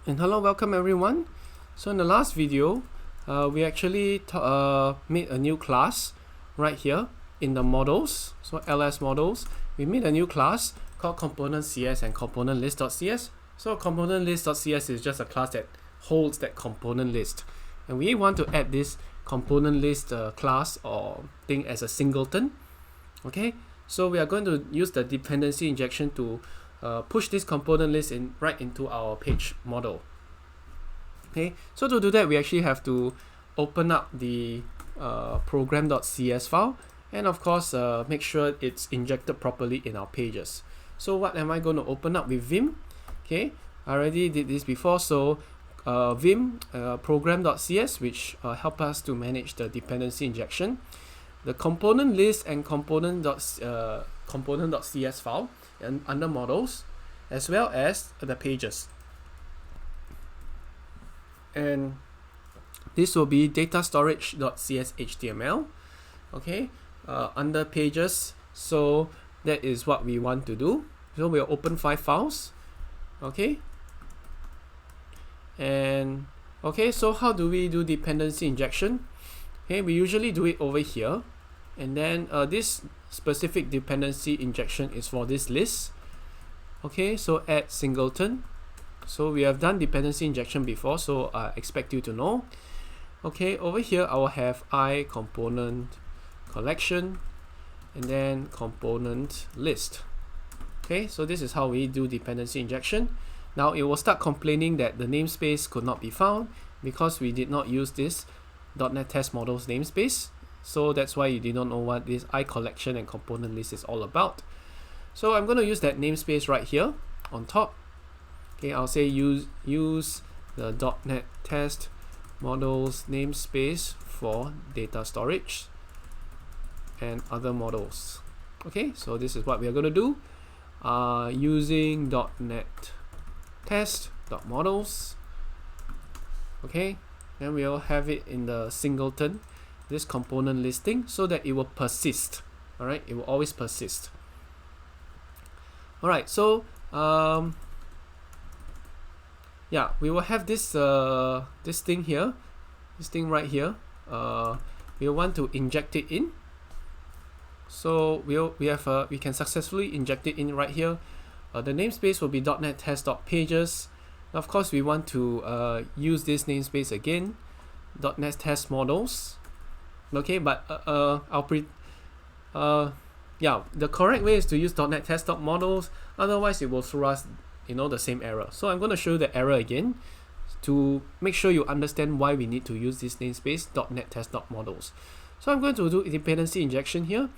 And hello, welcome everyone. So in the last video, we actually made a new class right here in the models. So ls models, we made a new class called component.cs and component.list.cs. So component.list.cs is just a class that holds that component list, and we want to add this component list class or thing as a singleton. Okay, so we are going to use the dependency injection to push this component list right into our page model. Okay, so to do that, we actually have to open up the Program.cs file, and of course make sure it's injected properly in our pages. So what am I going to open up with Vim? Okay, I already did this before. So Vim Program.cs, which help us to manage the dependency injection, the component list and component.cs file and under models, as well as the pages. And this will be dataStorage3 okay, under pages. So that is what we want to do. So we'll open 5 files. Okay, and okay, so how do we do dependency injection? Okay, we usually do it over here, and then this specific dependency injection is for this list. Okay, so add singleton. So we have done dependency injection before, so I expect you to know. Okay, over here I will have ICollection and then component list. Okay, so this is how we do dependency injection. Now it will start complaining that the namespace could not be found because we did not use this .NET test models namespace. So that's why you did not know what this ICollection and component list is all about. So I'm going to use that namespace right here on top. Okay, I'll say use the .NET test models namespace for data storage and other models. Okay, so this is what we are going to do using .NET test.models. Okay, and we'll have it in the singleton, this component listing, so that it will persist. All right, it will always persist. All right, so yeah, we will have this this thing here, this thing right here. We want to inject it in. So we can successfully inject it in right here. The namespace will be .NET test.pages. Of course, we want to use this namespace again, .NET test models. Okay, but yeah, the correct way is to use .NET test.models. Otherwise, it will throw us, the same error. So I'm going to show you the error again to make sure you understand why we need to use this namespace .NET test.models. So I'm going to do dependency injection here.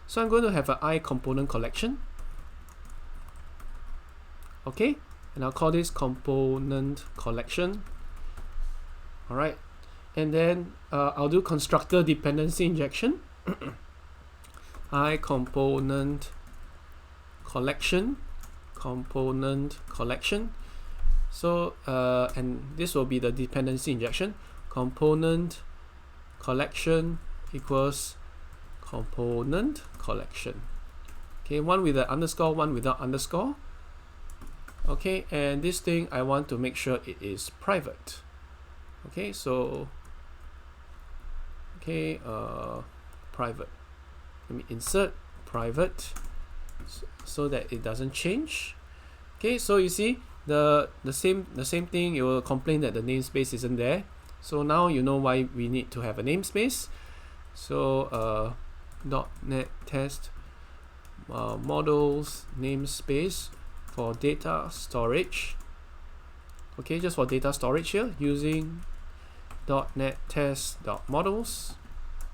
So I'm going to have an I component collection. Okay, and I'll call this component collection. All right, and then I'll do constructor dependency injection. I component collection. So and this will be the dependency injection. Component collection equals component collection. Okay, one with an underscore, one without underscore. Okay, and this thing I want to make sure it is private. Okay, so okay, private. Let me insert private so that it doesn't change. Okay, so you see the same thing. It will complain that the namespace isn't there. So now you know why we need to have a namespace. So .NET test models namespace for data storage. Okay, just for data storage here using .NET test.models.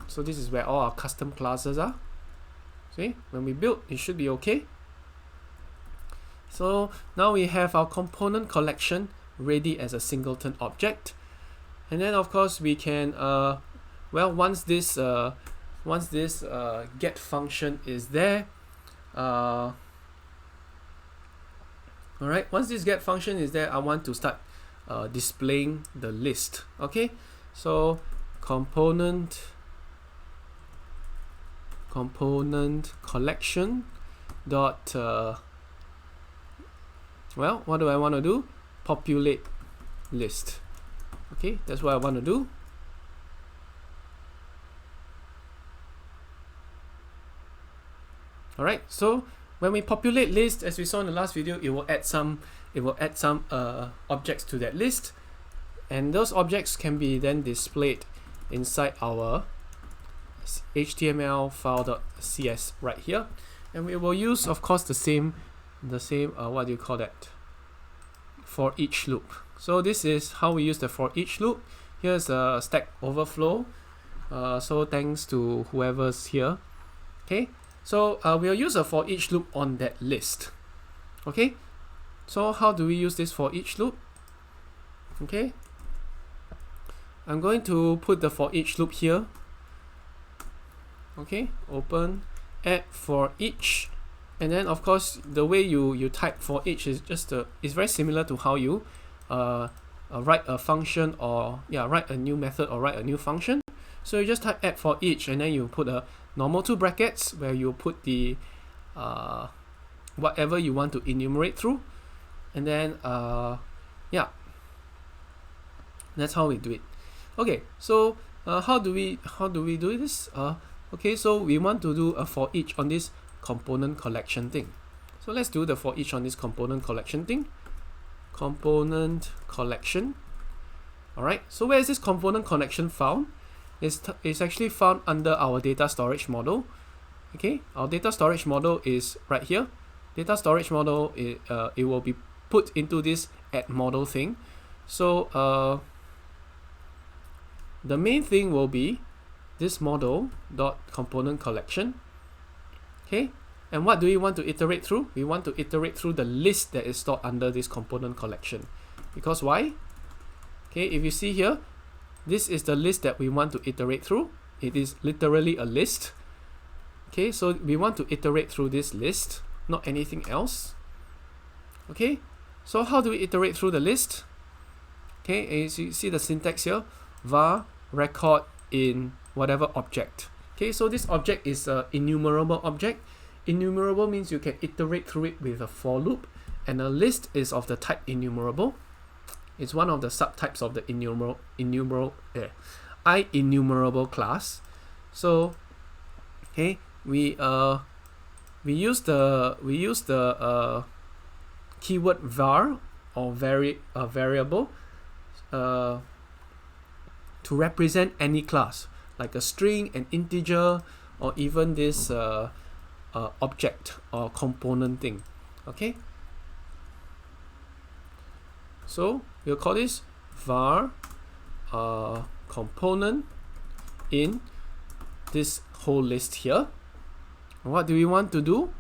So this is where all our custom classes are. See, when we build, it should be okay. So now we have our component collection ready as a singleton object, and then of course we can well, once this get function is there, all right, once this get function is there, I want to start displaying the list. Okay, so component collection dot well, what do I want to do? Populate list. Okay, that's what I want to do. Alright, so when we populate list, as we saw in the last video, it will add some objects to that list, and those objects can be then displayed inside our HTML file.cs right here, and we will use, of course, the same what do you call that, for each loop. So this is how we use the for each loop. Here's a Stack Overflow, so thanks to whoever's here. Okay, so we'll use a for each loop on that list. Okay, so how do we use this for each loop? Okay, I'm going to put the for each loop here. Okay, open, add for each, and then of course the way you type for each is just is very similar to how you write a function, or write a new method or write a new function. So you just type add for each, and then you put a normal two brackets where you put the whatever you want to enumerate through, and then that's how we do it. Okay, so how do we do this? Okay, so we want to do a for each on this component collection thing. So let's do the for each on this component collection thing. Component collection. Alright, so where is this component collection found? It's actually found under our data storage model. Okay, our data storage model is right here. Data storage model, it will be put into this add model thing. So the main thing will be this model dot component collection. Okay, and what do we want to iterate through? We want to iterate through the list that is stored under this component collection. Because why? Okay, if you see here, this is the list that we want to iterate through. It is literally a list. Okay, so we want to iterate through this list, not anything else. Okay, so how do we iterate through the list? Okay, as you see the syntax here, var record in whatever object. Okay, so this object is an IEnumerable object. IEnumerable means you can iterate through it with a for loop, and a list is of the type IEnumerable. It's one of the subtypes of the IEnumerable class. So okay, we use the keyword var, or variable to represent any class, like a string, an integer, or even this object or component thing. Okay, so we'll call this var component in this whole list here. What do we want to do?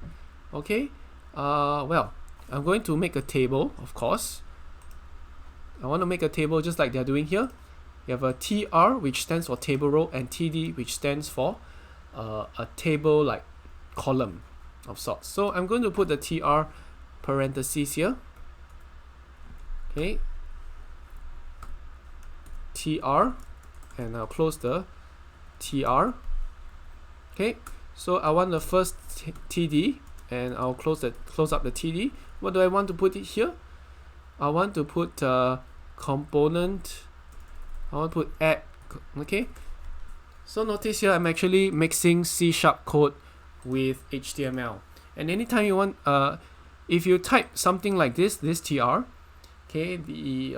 Okay, well, I'm going to make a table, of course. I want to make a table just like they're doing here. You have a tr, which stands for table row, and td, which stands for a table like column of sorts. So I'm going to put the tr parentheses here. Okay, tr, and I'll close the tr. Okay, so I want the first td, and I'll close up the td. What do I want to put it here? I want to put component. I want to put add. Okay, so notice here I'm actually mixing C# code with HTML. And anytime you want, if you type something like this tr, okay, the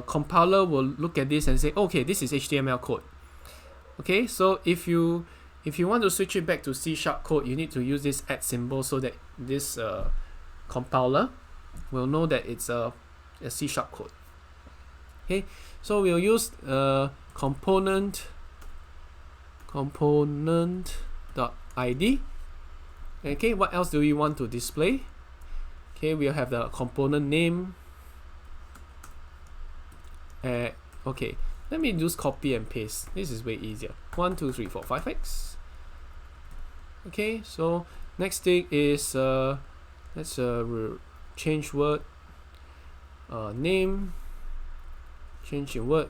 compiler will look at this and say, okay, this is HTML code. Okay, so if you want to switch it back to C# code, you need to use this add symbol so that this compiler will know that it's a C# code. Okay, so we'll use component.id. Okay, what else do we want to display? Okay, we'll have the component name. Okay, let me just copy and paste. This is way easier. 1, 2, 3, 4, 5x. Okay, so next thing is let's change word name. Change in word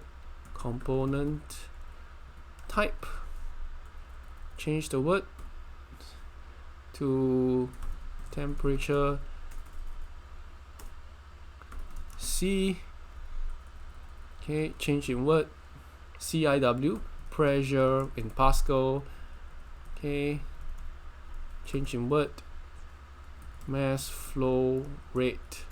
component type. Change the word to temperature C. Okay, change in Word, CIW, pressure in Pascal. Okay, change in Word, mass flow rate,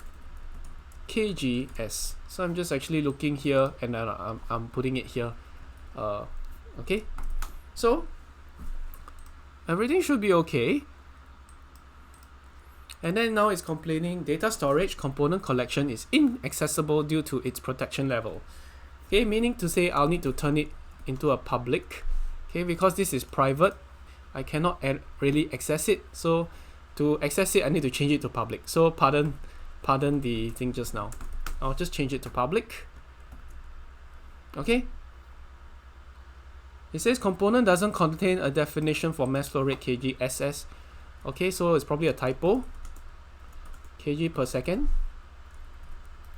kgs. So I'm just actually looking here and then I'm putting it here. Okay, so everything should be okay. And then now it's complaining data storage component collection is inaccessible due to its protection level. Okay, meaning to say I'll need to turn it into a public. Okay, because this is private, I cannot really access it. So to access it, I need to change it to public. So pardon the thing just now. I'll just change it to public. Okay. It says component doesn't contain a definition for mass flow rate kg/ss. Okay, so it's probably a typo. Kg per second.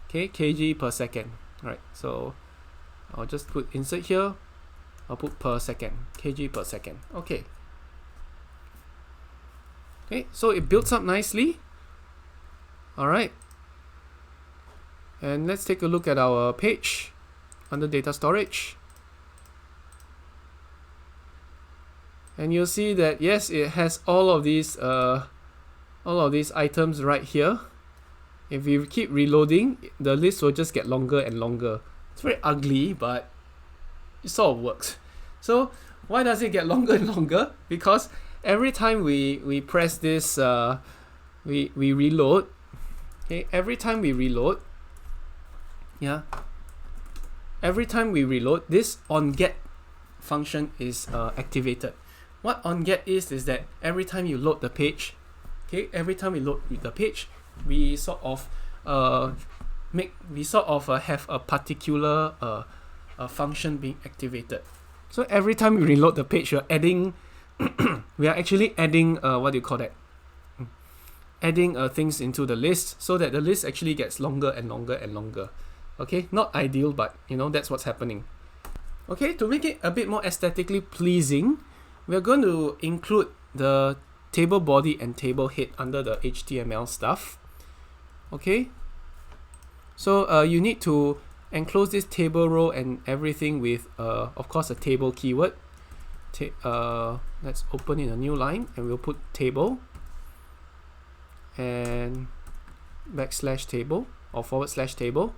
Okay, kg per second. Right, so I'll just put insert here. I'll put per second, kg per second. Okay. Okay, so it builds up nicely. All right. And let's take a look at our page under data storage. And you'll see that yes, it has all of these items right here. If you keep reloading, the list will just get longer and longer. It's very ugly, but it sort of works. So why does it get longer and longer? Because every time we press this, we reload. Okay, every time we reload, yeah. Every time we reload, this onGet function is activated. What onGet is that every time you load the page, okay, every time we load the page, we sort of have a particular function being activated. So every time we reload the page, we are adding we are actually adding what do you call that? Adding things into the list so that the list actually gets longer and longer and longer. Okay, not ideal, but you know, that's what's happening. Okay, to make it a bit more aesthetically pleasing, we're going to include the table body and table head under the HTML stuff. Okay, so you need to enclose this table row and everything with of course a table keyword. Let's open in a new line and we'll put table and /table or /table,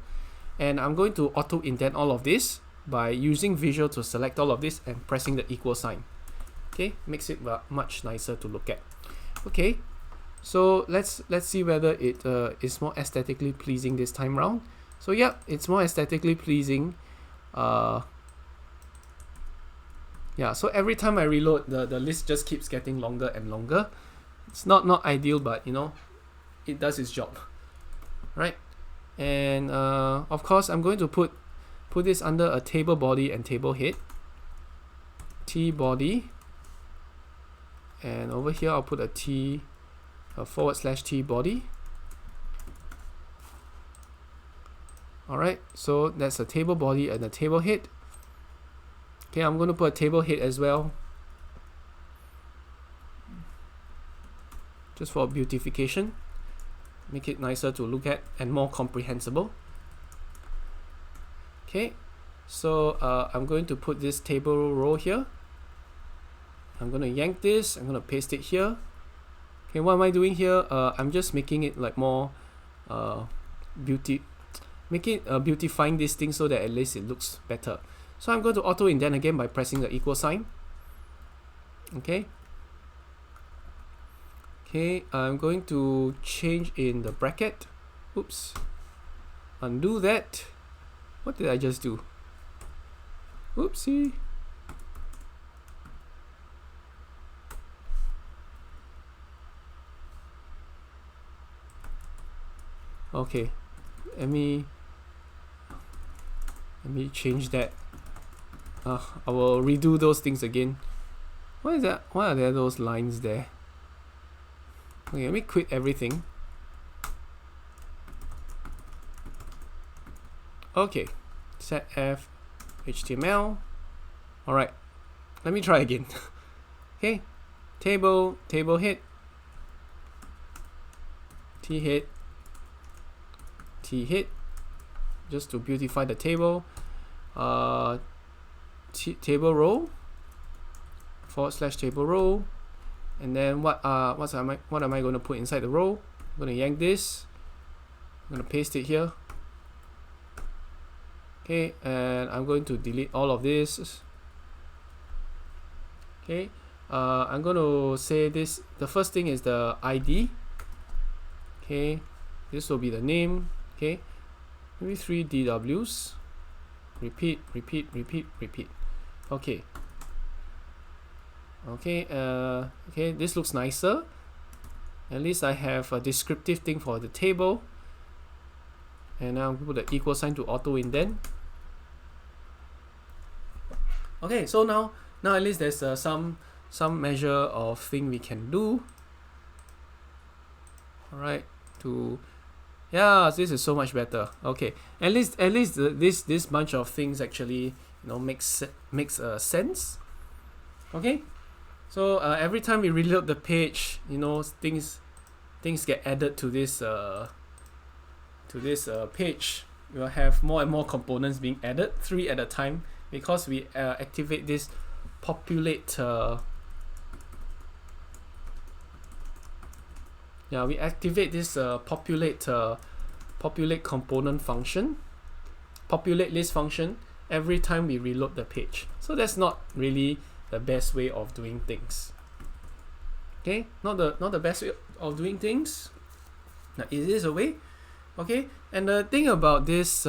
and I'm going to auto indent all of this by using visual to select all of this and pressing the equal sign. Okay, makes it much nicer to look at. Okay, so let's see whether it is more aesthetically pleasing this time round. So yeah, it's more aesthetically pleasing. Yeah, so every time I reload, the list just keeps getting longer and longer. It's not ideal, but you know, it does its job, right? And of course, I'm going to put this under a table body and table head. T body, and over here I'll put a T /T body. Alright, so that's a table body and a table head. Okay, I'm going to put a table head as well, just for beautification, make it nicer to look at and more comprehensible. Okay, so I'm going to put this table row here. I'm going to yank this, I'm going to paste it here. Okay, what am I doing here? I'm just making it like more beautifying this thing so that at least it looks better. So I'm going to auto indent again by pressing the equal sign. Okay. Okay, I'm going to change in the bracket. Oops. Undo that. What did I just do? Oopsie. Okay, let me change that. I will redo those things again. What is that? Why are there those lines there? Okay, let me quit everything. Okay, set F HTML. Alright, let me try again. Okay, table head, T head, just to beautify the table. table row / table row, and then what am I going to put inside the row? I'm going to yank this, I'm going to paste it here. Okay, and I'm going to delete all of this. Okay, I'm going to say this, the first thing is the ID. Okay, this will be the name. Okay, maybe 3 DWs. Repeat. Okay. Okay, this looks nicer. At least I have a descriptive thing for the table. And now I'm going to put the equal sign to auto indent. Okay, so now at least there's some measure of thing we can do. Alright, yeah, this is so much better. Okay, at least this bunch of things actually makes sense. Okay, so every time we reload the page, things get added to this page. We'll have more and more components being added, 3 at a time, because we activate this populate. We activate this populate component function, populate list function, every time we reload the page. So that's not really the best way of doing things. Okay, not the best way of doing things. Now, is this a way? Okay, and the thing about this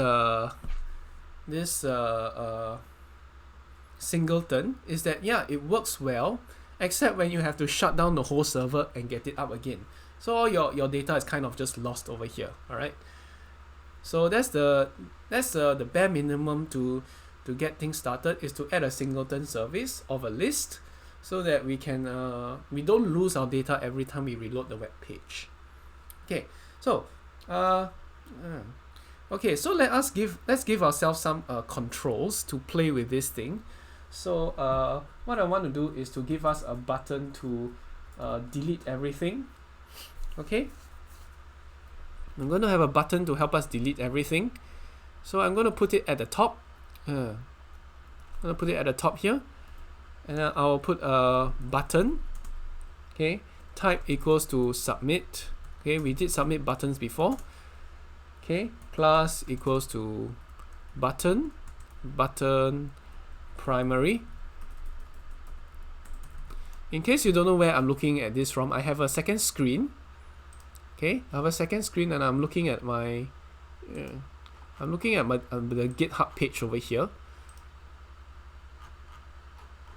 singleton is that it works well, except when you have to shut down the whole server and get it up again. So all your data is kind of just lost over here. All right. So that's the bare minimum to get things started, is to add a singleton service of a list, so that we can we don't lose our data every time we reload the web page. Okay. So okay. So let's give ourselves some controls to play with this thing. So what I want to do is to give us a button to delete everything. Okay, I'm going to have a button to help us delete everything. So I'm going to put it at the top. I'm going to put it at the top here, and then I'll put a button. Okay, type equals to submit. Okay, we did submit buttons before. Okay, class equals to button primary. In case you don't know where I'm looking at this from, I have a second screen. Okay, I have a second screen, and I'm looking at my the GitHub page over here.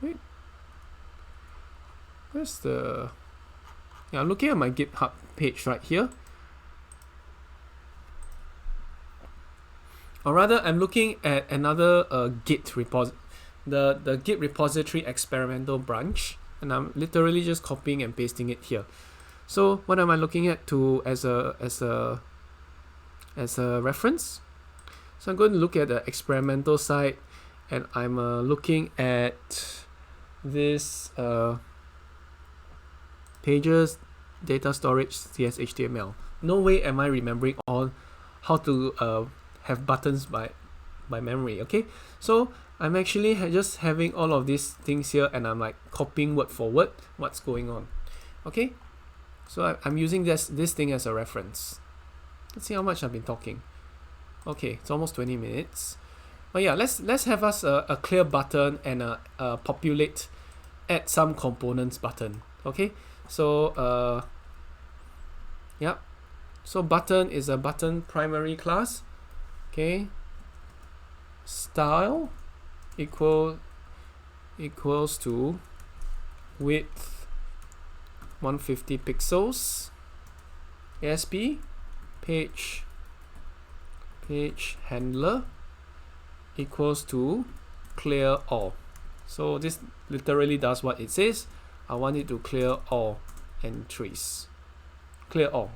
Wait, where's the? I'm looking at my GitHub page right here. Or rather, I'm looking at another Git repository, the Git repository experimental branch, and I'm literally just copying and pasting it here. So what am I looking at as a reference? So I'm going to look at the experimental side, and I'm looking at this pages dataStorage cshtml. No way am I remembering all how to have buttons by memory. Okay, so I'm actually just having all of these things here, and I'm like copying word for word what's going on. Okay, so I'm using this thing as a reference. Let's see how much I've been talking. Okay, it's almost 20 minutes. But yeah, let's have us a clear button and a populate add some components button. Okay, so so button is a button primary class. Okay, style equals to width 150 pixels, ASP, page handler equals to clearAll. So this literally does what it says. I want it to clear all entries. Clear all.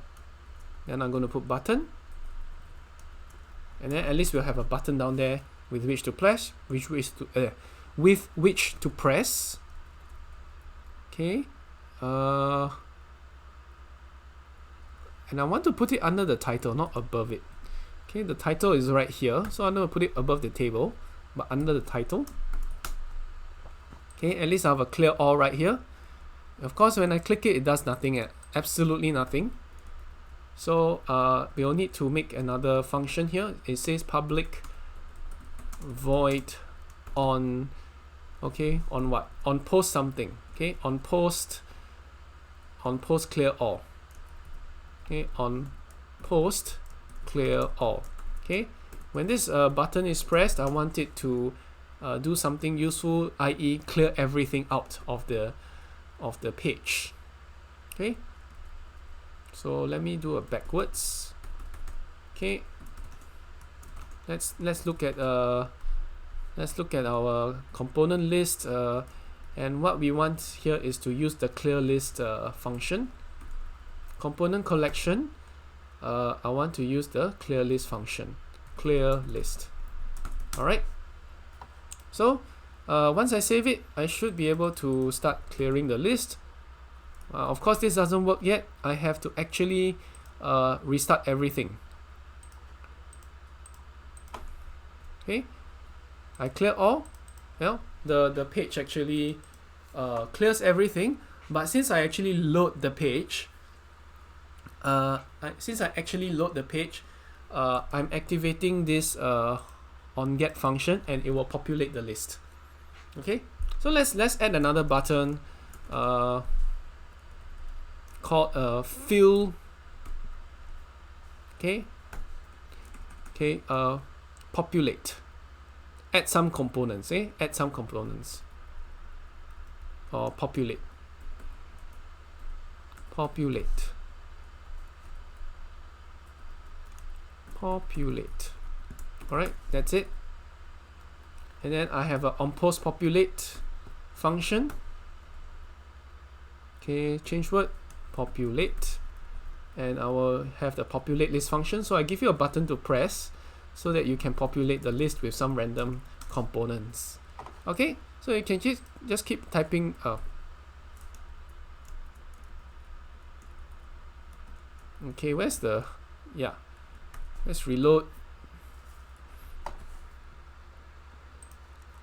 Then I'm going to put button. And then at least we'll have a button down there with which to press, with which to press. Okay. And I want to put it under the title, not above it. Okay, the title is right here, so I'm going to put it above the table. but under the title. Okay, at least I have a clearAll right here. Of course, when I click it, it does nothing, absolutely nothing. So we'll need to make another function here. It says public void on, okay, on what? On post something. Okay, on post clearAll. Okay, on post clearAll. Okay, when this button is pressed, I want it to do something useful, i.e. clear everything out of the page. Okay, so let me do a backwards. Okay, let's look at our component list, and what we want here is to use the clear list function. Component collection, I want to use the clear list function, clear list. All right, so once I save it, I should be able to start clearing the list. Of course, this doesn't work yet. I have to actually restart everything. Okay, I clear all. Well, the page actually clears everything, but since I actually load the page, I'm activating this onGet function, and it will populate the list. Okay, so let's add another button called fill. Okay, populate. Add some components. Add some components. Or populate. Populate. Alright, that's it. And then I have a onPost populate function. Okay, change word, populate. And I will have the populate list function. So I give you a button to press so that you can populate the list with some random components. Okay, so you can just keep typing. Okay, where's the, yeah, let's reload.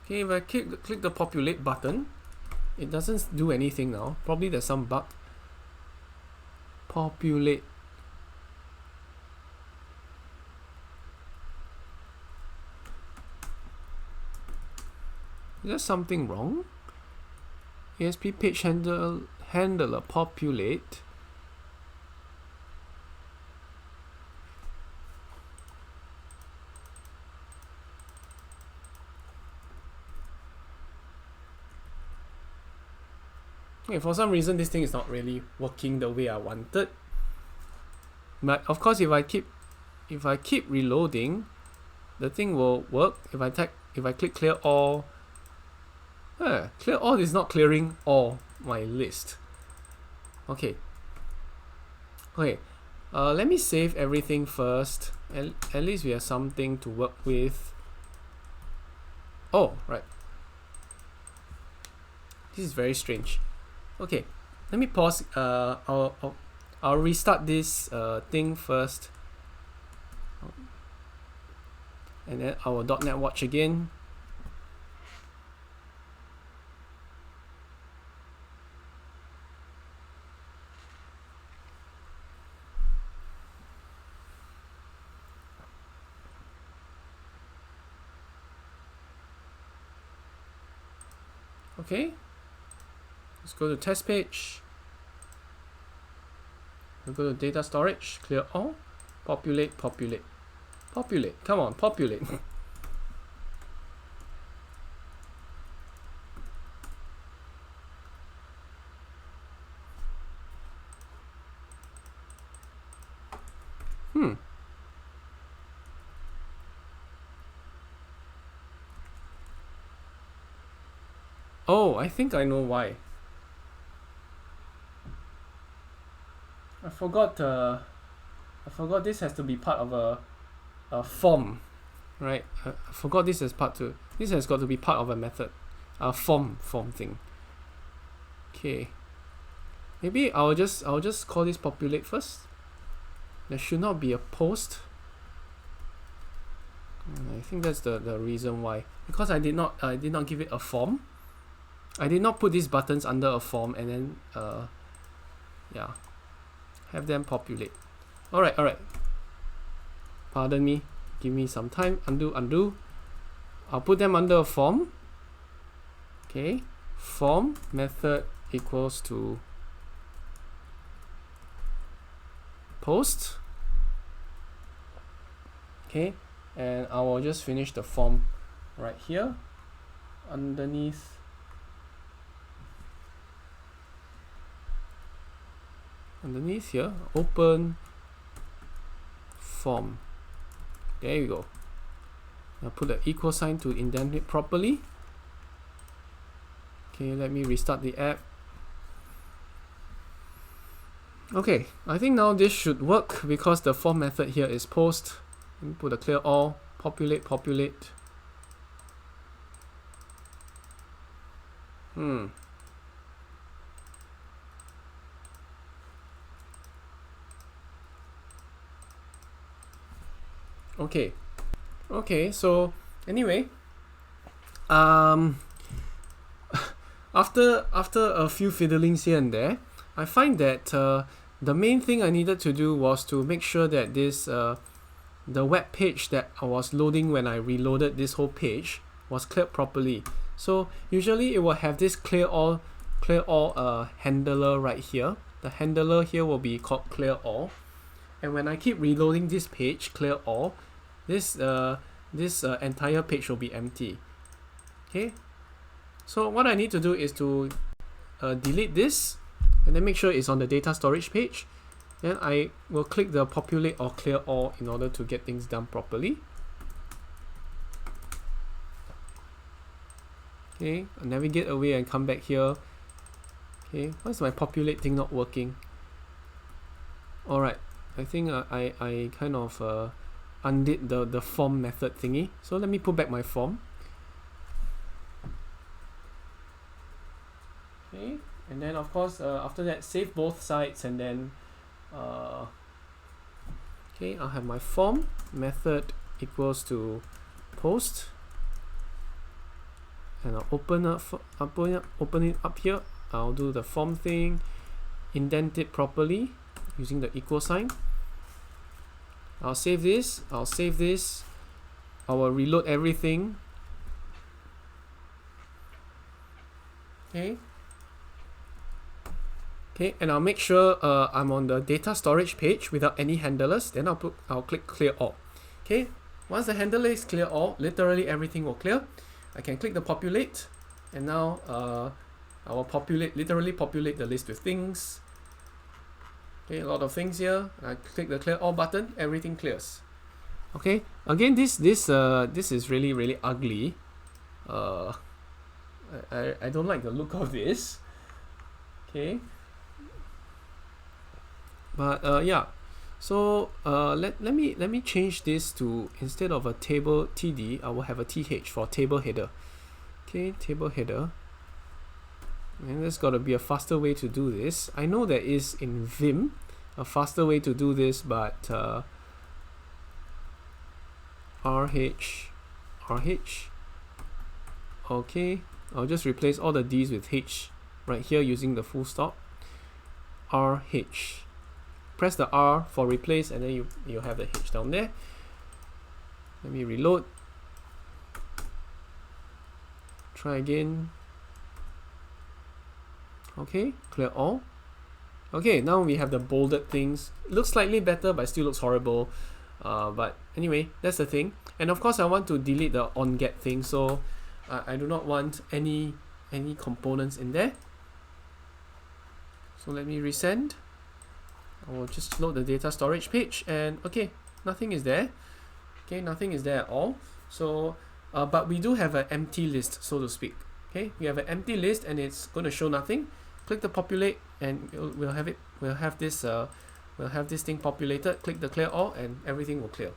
Okay, if I click the populate button, it doesn't do anything now. Probably there's some bug. Populate. Is there something wrong? ASP page handler populate. Okay, for some reason this thing is not really working the way I wanted. But of course, if I keep reloading, the thing will work. If I click clear all, clear all is not clearing all my list. Okay. Let me save everything first. At least we have something to work with. Oh, right. This is very strange. Okay, let me pause. I'll restart this thing first, and then our .NET watch again. Okay. Let's go to test page. We'll go to dataStorage, clear all, populate. Come on, populate. Oh, I think I know why. I forgot this has to be part of a form, right? I forgot this as part two. This has got to be part of a method, a form thing. Okay, maybe I'll just call this populate first. There should not be a post. I think that's the reason why, because I did not give it a form. I did not put these buttons under a form and then yeah, have them populate. Alright, pardon me, give me some time. Undo. I'll put them under a form. Okay, form method equals to post. Okay, and I will just finish the form right here underneath. Underneath here, open form. There you go. Now put the equal sign to indent it properly. Okay, let me restart the app. Okay, I think now this should work because the form method here is post. Let me put a clearAll, populate. Okay, so anyway, after a few fiddlings here and there, I find that the main thing I needed to do was to make sure that this the web page that I was loading when I reloaded this whole page was cleared properly. So usually it will have this clearAll handler right here. The handler here will be called clearAll, and when I keep reloading this page clearAll, this entire page will be empty. Okay, so what I need to do is to delete this and then make sure it's on the data storage page. Then I will click the populate or clearAll in order to get things done properly. Okay, I'll navigate away and come back here. Okay, why is my populate thing not working? Alright, I think I kind of undid the form method thingy. So let me put back my form. Okay, and then of course after that save both sides, and then okay, I'll have my form method equals to post, and I'll open it up here. I'll do the form thing, indent it properly using the equal sign. I'll save this, I will reload everything. Okay, and I'll make sure I'm on the data storage page without any handlers. Then I'll click clearAll. Okay, once the handler is clearAll, literally everything will clear. I can click the populate, and now I will literally populate the list with things. Okay, a lot of things here. I click the clearAll button, everything clears. Okay, again, this is really ugly. I don't like the look of this. Okay, but yeah, so let me change this to, instead of a table td, I will have a th for table header. Okay, table header. And there's got to be a faster way to do this. I know there is in Vim a faster way to do this, but RH. Okay, I'll just replace all the D's with H right here using the full stop. RH. Press the R for replace, and then you have the H down there. Let me reload. Try again. Okay, clearAll. Okay, now we have the bolded things. It looks slightly better, but still looks horrible. But anyway, that's the thing. And of course, I want to delete the onGet thing, so I do not want any components in there. So let me resend. I will just load the data storage page, and okay, nothing is there. Okay, nothing is there at all. So, but we do have an empty list, so to speak. Okay, we have an empty list, and it's going to show nothing. Click the populate, and we'll have this thing populated. Click the clearAll, and everything will clear.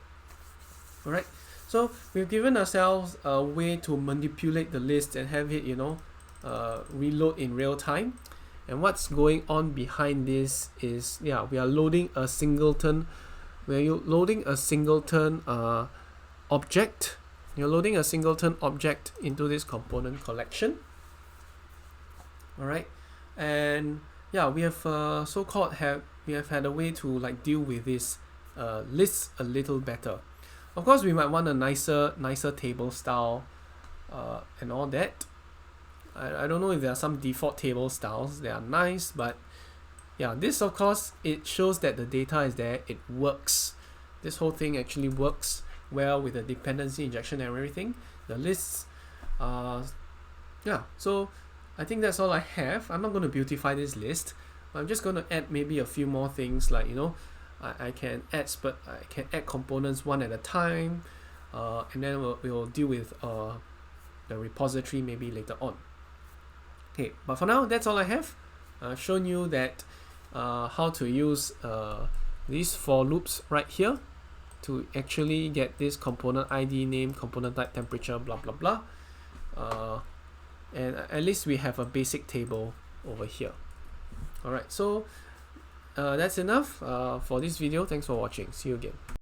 All right. So we've given ourselves a way to manipulate the list and have it, reload in real time. And what's going on behind this is, yeah, we are loading a singleton. We're loading a singleton object. You're loading a singleton object into this component collection. Alright, and yeah, we have we have had a way to like deal with this lists a little better. Of course, we might want a nicer table style and all that. I don't know if there are some default table styles that are nice, but yeah, this of course, it shows that the data is there, it works. This whole thing actually works well with the dependency injection and everything. The lists, yeah, so I think that's all I have. I'm not going to beautify this list. I'm just going to add maybe a few more things, like, you know, I can add components one at a time, and then we'll deal with the repository maybe later on. Okay, but for now, that's all I have. I've shown you that how to use these for loops right here to actually get this component ID, name, component type, temperature, blah blah blah. And at least we have a basic table over here. Alright, so that's enough for this video. Thanks for watching. See you again.